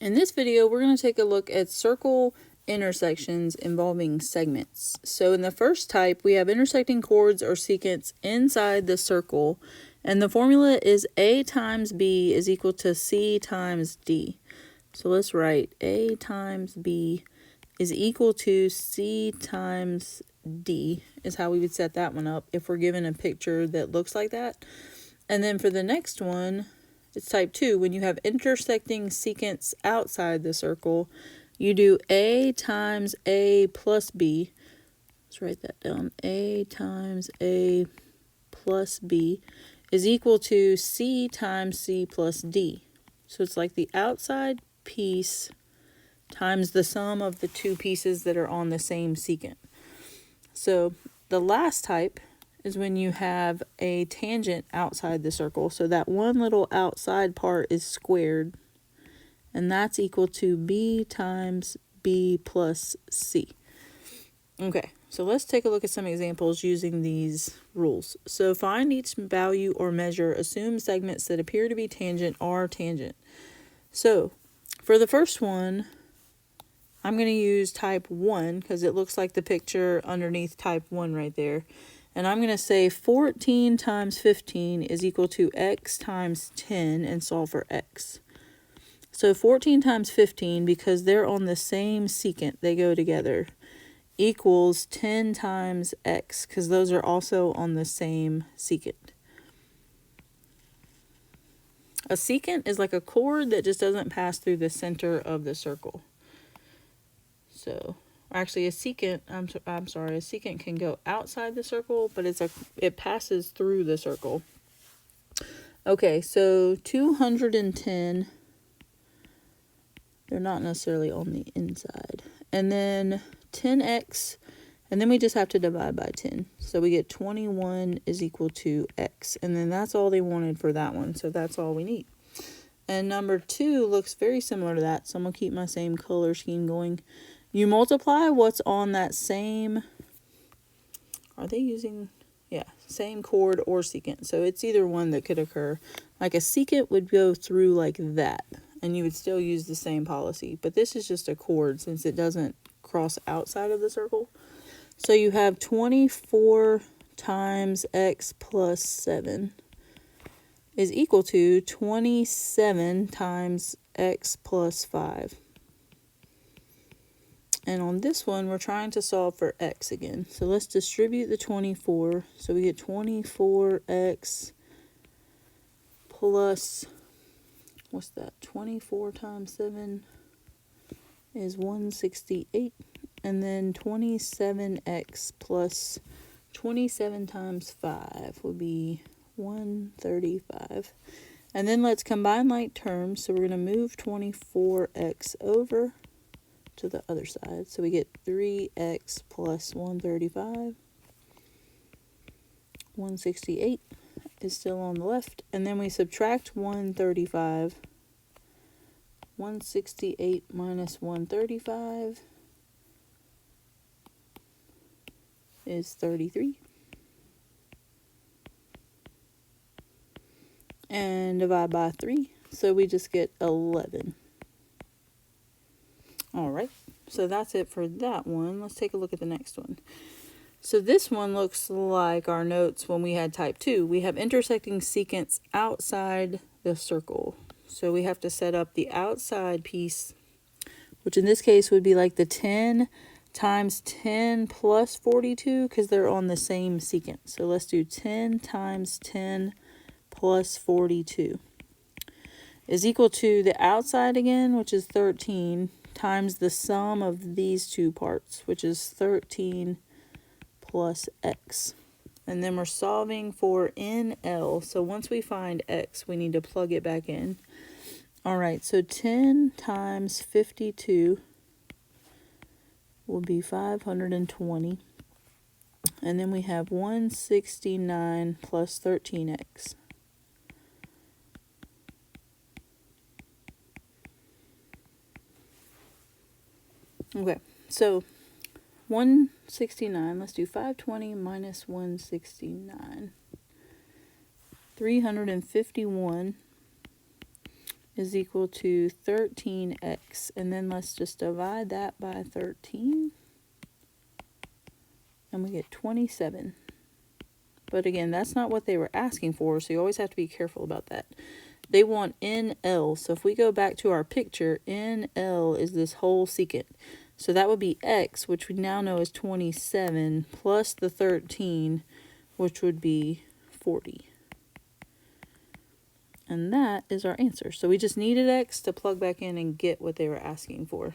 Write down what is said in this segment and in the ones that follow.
In this video, we're going to take a look at circle intersections involving segments. So in the first type, we have intersecting chords or secants inside the circle, and the formula is A times B is equal to C times D. So let's write A times B is equal to C times D is how we would set that one up if we're given a picture that looks like that. And then for the next one, it's type 2. When you have intersecting secants outside the circle, you do A times A plus B. Let's write that down. A times A plus B is equal to C times C plus D. So it's like the outside piece times the sum of the two pieces that are on the same secant. So the last type is when you have a tangent outside the circle. So that one little outside part is squared, and that's equal to B times B plus C. Okay, so let's take a look at some examples using these rules. So find each value or measure, assume segments that appear to be tangent are tangent. So for the first one, I'm going to use type 1 because it looks like the picture underneath type 1 right there. And I'm going to say 14 times 15 is equal to x times 10 and solve for x. So 14 times 15, because they're on the same secant, they go together, equals 10 times x, because those are also on the same secant. A secant is like a chord that just doesn't pass through the center of the circle. So actually a secant, I'm sorry, a secant can go outside the circle, but it passes through the circle. Okay, so 210, they're not necessarily on the inside. And then 10x, and then we just have to divide by 10. So we get 21 is equal to x. And then that's all they wanted for that one, so that's all we need. And number 2 looks very similar to that, so I'm going to keep my same color scheme going. You multiply what's on that same, are they using, yeah, same chord or secant. So it's either one that could occur. Like a secant would go through like that, and you would still use the same policy. But this is just a chord since it doesn't cross outside of the circle. So you have 24 times x plus 7 is equal to 27 times x plus 5. And on this one, we're trying to solve for x again. So let's distribute the 24. So we get 24x plus, what's that? 24 times 7 is 168. And then 27x plus 27 times 5 would be 135. And then let's combine like terms. So we're going to move 24x over to the other side. So we get 3x plus 135. 168 is still on the left. And then we subtract 135. 168 minus 135 is 33. And divide by 3. So we just get 11. All right, so that's it for that one. Let's take a look at the next one. So this one looks like our notes when we had type 2. We have intersecting secants outside the circle. So we have to set up the outside piece, which in this case would be like the 10 times 10 plus 42 because they're on the same secant. So let's do 10 times 10 plus 42 is equal to the outside again, which is 13, times the sum of these two parts, which is 13 plus x. And then we're solving for NL. So once we find x, we need to plug it back in. All right, so 10 times 52 will be 520. And then we have 169 plus 13x. Okay, so 169, let's do 520 minus 169. 351 is equal to 13x. And then let's just divide that by 13. And we get 27. But again, that's not what they were asking for, so you always have to be careful about that. They want NL, so if we go back to our picture, NL is this whole secant. So that would be x, which we now know is 27, plus the 13, which would be 40. And that is our answer. So we just needed x to plug back in and get what they were asking for.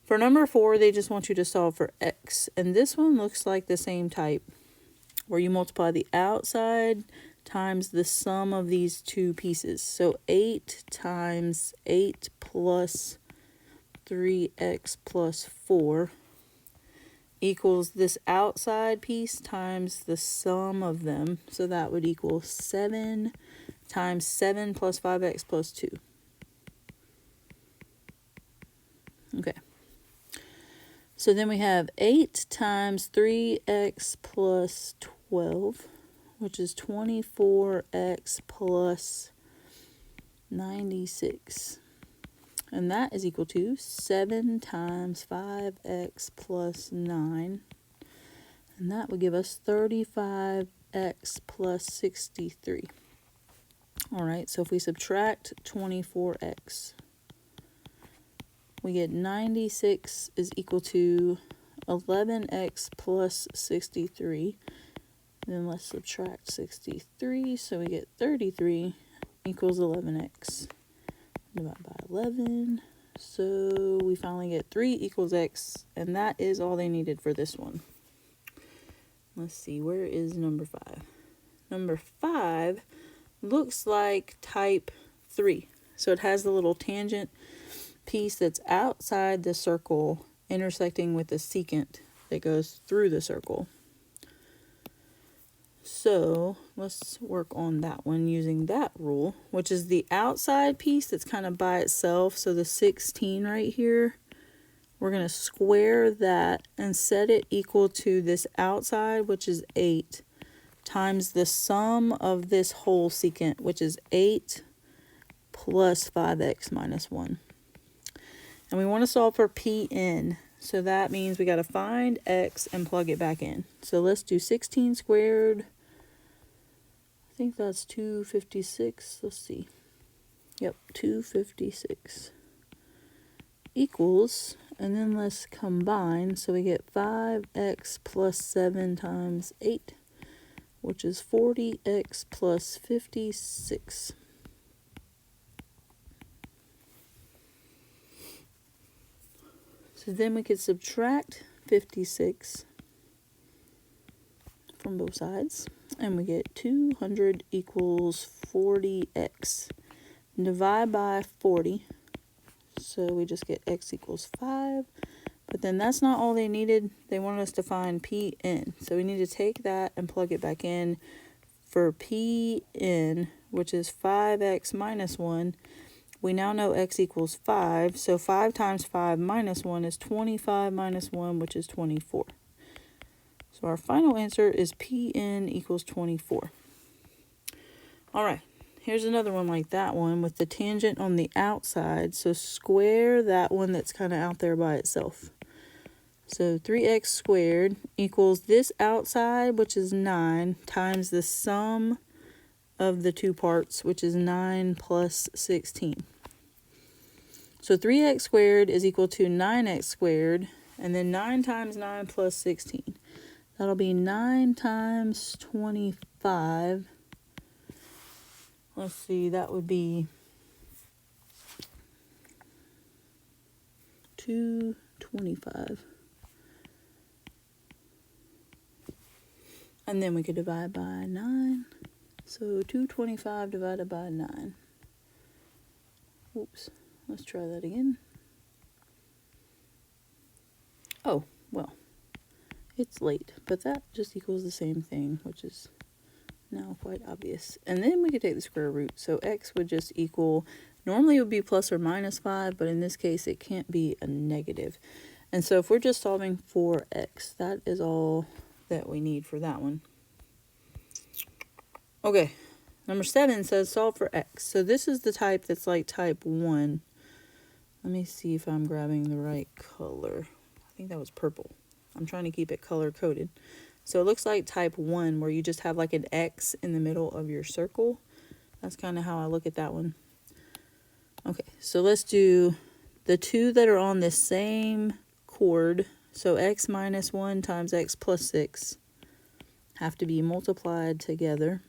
For number 4, they just want you to solve for x. And this one looks like the same type, where you multiply the outside times the sum of these two pieces. So 8 times 8 plus 3x plus 4 equals this outside piece times the sum of them. So that would equal 7 times 7 plus 5x plus 2. Okay. So then we have 8 times 3x plus 12, which is 24x plus 96. And that is equal to 7 times 5x plus 9. And that would give us 35x plus 63. All right, so if we subtract 24x, we get 96 is equal to 11x plus 63. Then let's subtract 63, so we get 33 equals 11x. Divide by 11. So we finally get 3 equals x, and that is all they needed for this one. Let's see, where is number 5? Number 5 looks like type 3. So it has the little tangent piece that's outside the circle intersecting with the secant that goes through the circle. So let's work on that one using that rule, which is the outside piece that's kind of by itself. So the 16 right here, we're going to square that and set it equal to this outside, which is 8, times the sum of this whole secant, which is 8 plus 5x minus 1. And we want to solve for Pn. So that means we got to find x and plug it back in. So let's do 16 squared. I think that's 256. Let's see. Yep, 256 equals, and then let's combine. So we get 5x plus 7 times 8, which is 40x plus 56. So then we could subtract 56 from both sides, and we get 200 equals 40x. Divide by 40, so we just get x equals 5. But then that's not all they needed. They wanted us to find Pn. So we need to take that and plug it back in for Pn, which is 5x minus 1. We now know x equals 5, so 5 times 5 minus 1 is 25 minus 1, which is 24. So our final answer is Pn equals 24. All right, here's another one like that one with the tangent on the outside. So square that one that's kind of out there by itself. So 3x squared equals this outside, which is 9, times the sum of the two parts, which is 9 plus 16. So 3x squared is equal to 9x squared, and then 9 times 9 plus 16. That'll be 9 times 25. Let's see, that would be 225. And then we could divide by 9. So 225 divided by 9. Oops, let's try that again. Oh, well, it's late, but that just equals the same thing, which is now quite obvious. And then we could take the square root. So x would just equal, normally it would be plus or minus 5, but in this case it can't be a negative. And so if we're just solving for x, that is all that we need for that one. Okay, Number 7 says solve for x. So this is the type that's like type 1. Let me see if I'm grabbing the right color. I think that was purple. I'm trying to keep it color coded. So it looks like type 1 where you just have like an X in the middle of your circle. That's kind of how I look at that one. Okay, so let's do the two that are on the same chord. So x minus 1 times x plus 6 have to be multiplied together.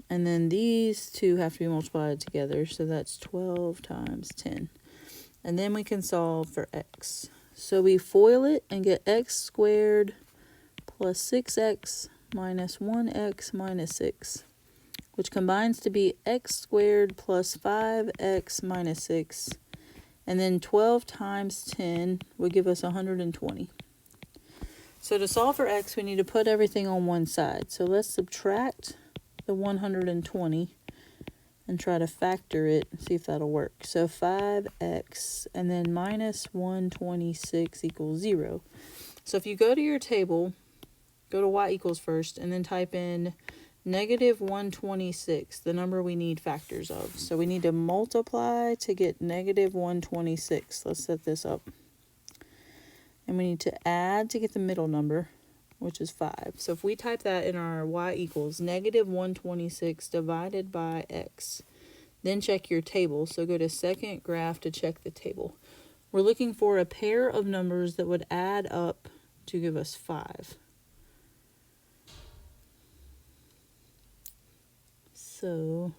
And then these two have to be multiplied together. So that's 12 times 10. And then we can solve for x. So we FOIL it and get x squared plus 6x minus 1x minus 6, which combines to be x squared plus 5x minus 6. And then 12 times 10 would give us 120. So to solve for x, we need to put everything on one side. So let's subtract the 120 and try to factor it and see if that'll work. So 5x and then minus 126 equals 0. So if you go to your table, go to y equals first, and then type in negative 126, the number we need factors of. So we need to multiply to get negative 126. Let's set this up. And we need to add to get the middle number, which is 5. So if we type that in our y equals negative 126 divided by x, then check your table. So go to second graph to check the table. We're looking for a pair of numbers that would add up to give us 5. So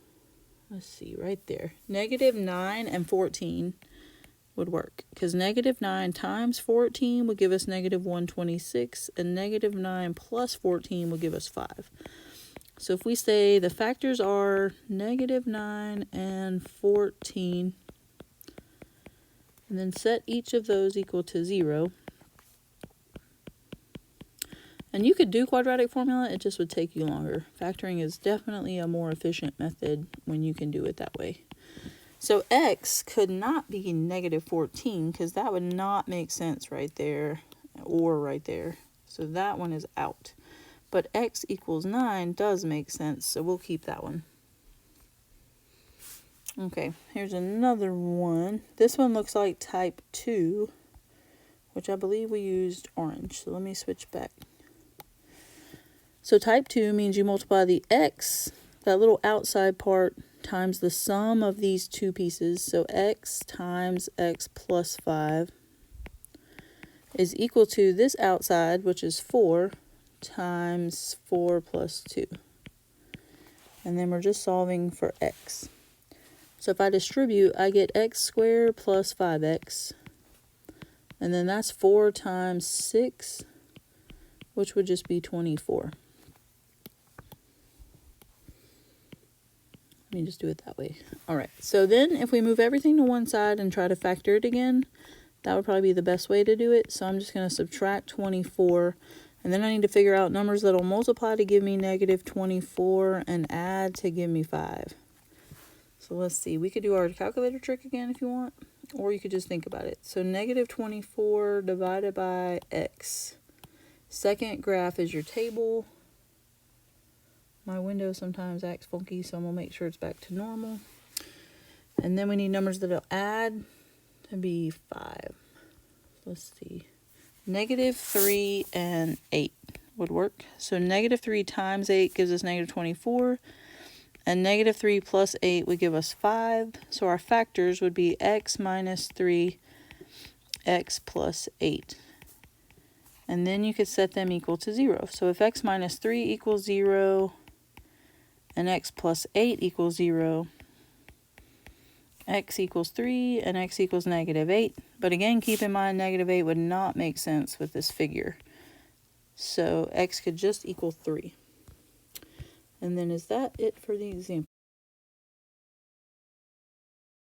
let's see right there. Negative 9 and 14 would work, because negative 9 times 14 would give us negative 126, and negative 9 plus 14 would give us 5. So if we say the factors are negative 9 and 14, and then set each of those equal to 0, and you could do quadratic formula, it just would take you longer. Factoring is definitely a more efficient method when you can do it that way. So x could not be negative 14 because that would not make sense right there or right there. So that one is out. But x equals 9 does make sense, so we'll keep that one. Okay, here's another one. This one looks like type 2, which I believe we used orange. So let me switch back. So type 2 means you multiply the x, that little outside part, times the sum of these two pieces. So x times x plus 5 is equal to this outside, which is 4, times 4 plus 2. And then we're just solving for x. So if I distribute, I get x squared plus 5x. And then that's 4 times 6, which would just be 24. Let me just do it that way. All right, so then if we move everything to one side and try to factor it again, that would probably be the best way to do it. So I'm just going to subtract 24, and then I need to figure out numbers that will multiply to give me negative 24 and add to give me 5. So let's see, we could do our calculator trick again if you want, or you could just think about it. So negative 24 divided by x. Second graph is your table. My window sometimes acts funky, so I'm going to make sure it's back to normal. And then we need numbers that will add to be 5. Let's see. Negative 3 and 8 would work. So negative 3 times 8 gives us negative 24. And negative 3 plus 8 would give us 5. So our factors would be x minus 3, x plus 8. And then you could set them equal to 0. So if x minus 3 equals 0, and x plus 8 equals 0, x equals 3, and x equals negative 8. But again, keep in mind, negative 8 would not make sense with this figure. So x could just equal 3. And then is that it for the example?